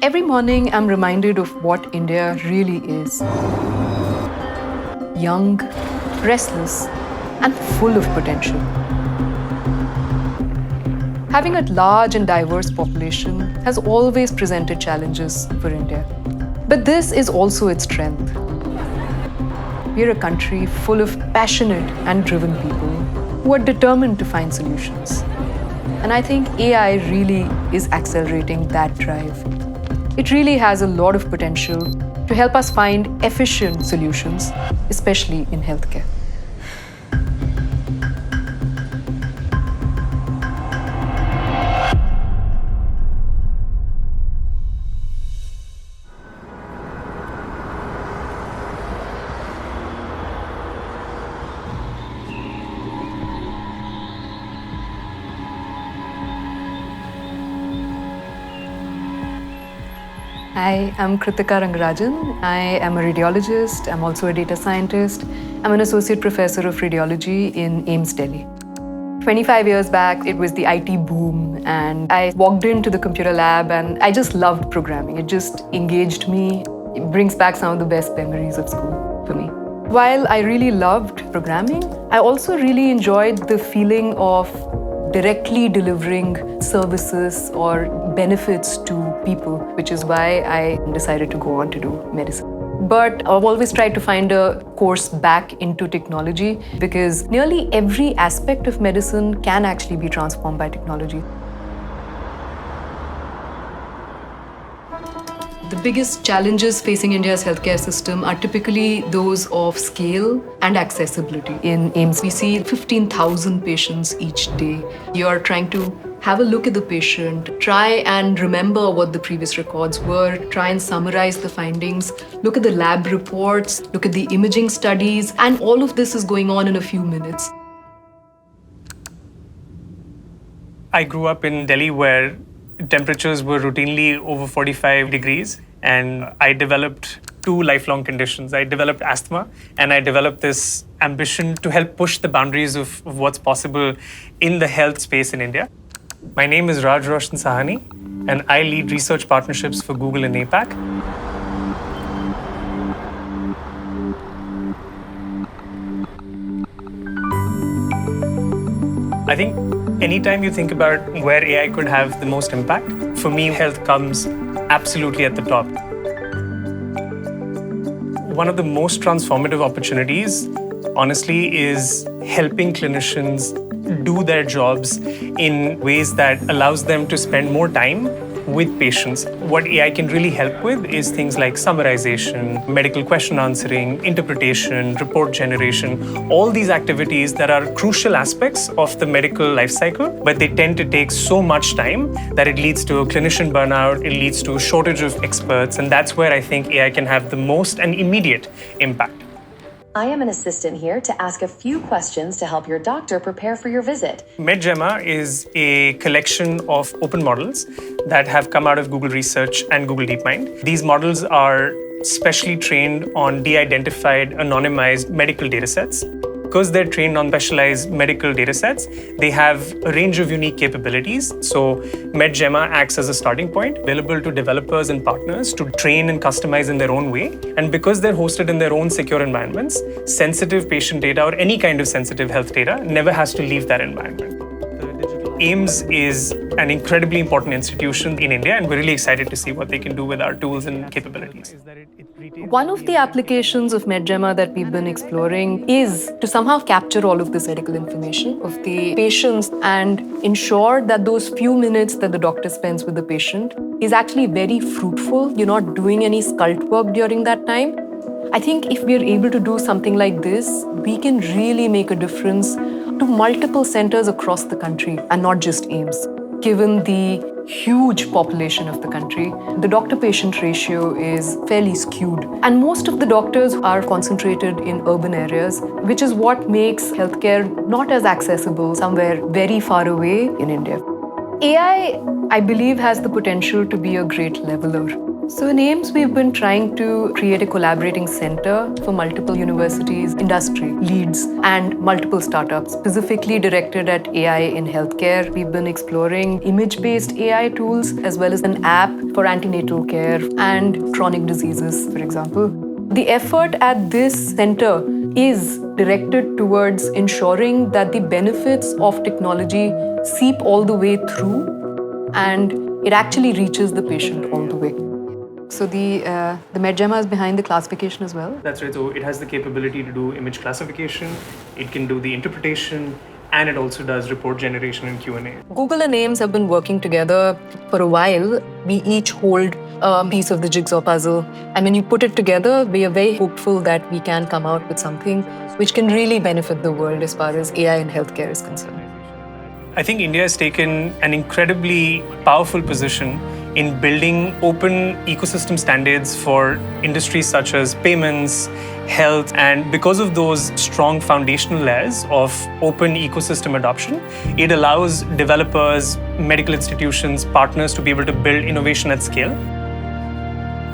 Every morning, I'm reminded of what India really is. Young, restless, and full of potential. Having a large and diverse population has always presented challenges for India. But this is also its strength. We're a country full of passionate and driven people who are determined to find solutions. And I think AI really is accelerating that drive. It really has a lot of potential to help us find efficient solutions, especially in healthcare. Hi, I'm Kritika Rangarajan. I am a radiologist. I'm also a data scientist. I'm an associate professor of radiology in AIIMS, Delhi. 25 years back, it was the IT boom, and I walked into the computer lab and I just loved programming. It just engaged me. It brings back some of the best memories of school for me. While I really loved programming, I also really enjoyed the feeling of directly delivering services or benefits to people, which is why I decided to go on to do medicine. But I've always tried to find a course back into technology because nearly every aspect of medicine can actually be transformed by technology. The biggest challenges facing India's healthcare system are typically those of scale and accessibility. In AIIMS, we see 15,000 patients each day. You're trying to have a look at the patient, try and remember what the previous records were, try and summarize the findings, look at the lab reports, look at the imaging studies, and all of this is going on in a few minutes. I grew up in Delhi where temperatures were routinely over 45 degrees, and I developed two lifelong conditions. I developed asthma, and I developed this ambition to help push the boundaries of what's possible in the health space in India. My name is Raj Roshan Sahani, and I lead research partnerships for Google in APAC. I think anytime you think about where AI could have the most impact, for me, health comes absolutely at the top. One of the most transformative opportunities, honestly, is helping clinicians do their jobs in ways that allows them to spend more time with patients. What AI can really help with is things like summarization, medical question answering, interpretation, report generation, all these activities that are crucial aspects of the medical life cycle, but they tend to take so much time that it leads to a clinician burnout, it leads to a shortage of experts, and that's where I think AI can have the most and immediate impact. I am an assistant here to ask a few questions to help your doctor prepare for your visit. MedGemma is a collection of open models that have come out of Google Research and Google DeepMind. These models are specially trained on de-identified, anonymized medical datasets. Because they're trained on specialized medical datasets, they have a range of unique capabilities. So MedGemma acts as a starting point, available to developers and partners to train and customize in their own way. And because they're hosted in their own secure environments, sensitive patient data or any kind of sensitive health data never has to leave that environment. AIIMS is an incredibly important institution in India, and we're really excited to see what they can do with our tools and capabilities. One of the applications of MedGemma that we've been exploring is to somehow capture all of this medical information of the patients and ensure that those few minutes that the doctor spends with the patient is actually very fruitful. You're not doing any scult work during that time. I think if we're able to do something like this, we can really make a difference to multiple centers across the country and not just AIIMS. Given the huge population of the country, the doctor-patient ratio is fairly skewed. And most of the doctors are concentrated in urban areas, which is what makes healthcare not as accessible somewhere very far away in India. AI, I believe, has the potential to be a great leveler. So in AIMS, we've been trying to create a collaborating center for multiple universities, industry leads, and multiple startups, specifically directed at AI in healthcare. We've been exploring image-based AI tools, as well as an app for antenatal care and chronic diseases, for example. The effort at this center is directed towards ensuring that the benefits of technology seep all the way through and it actually reaches the patient all the way. So the MedGemma is behind the classification as well. That's right. So it has the capability to do image classification, it can do the interpretation, and it also does report generation and Q&A. Google and AIMS have been working together for a while. We each hold a piece of the jigsaw puzzle. And when you put it together, we are very hopeful that we can come out with something which can really benefit the world as far as AI in healthcare is concerned. I think India has taken an incredibly powerful position in building open ecosystem standards for industries such as payments, health, and because of those strong foundational layers of open ecosystem adoption, it allows developers, medical institutions, partners to be able to build innovation at scale.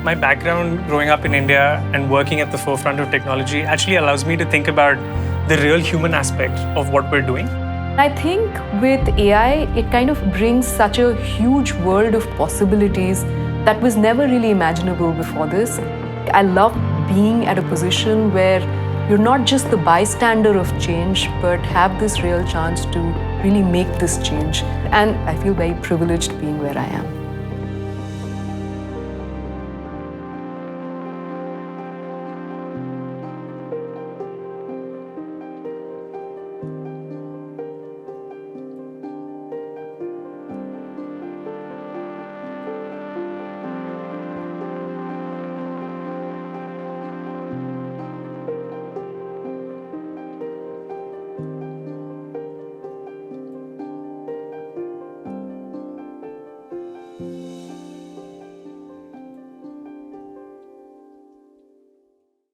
My background growing up in India and working at the forefront of technology actually allows me to think about the real human aspect of what we're doing. I think with AI, it kind of brings such a huge world of possibilities that was never really imaginable before this. I love being at a position where you're not just the bystander of change, but have this real chance to really make this change. And I feel very privileged being where I am.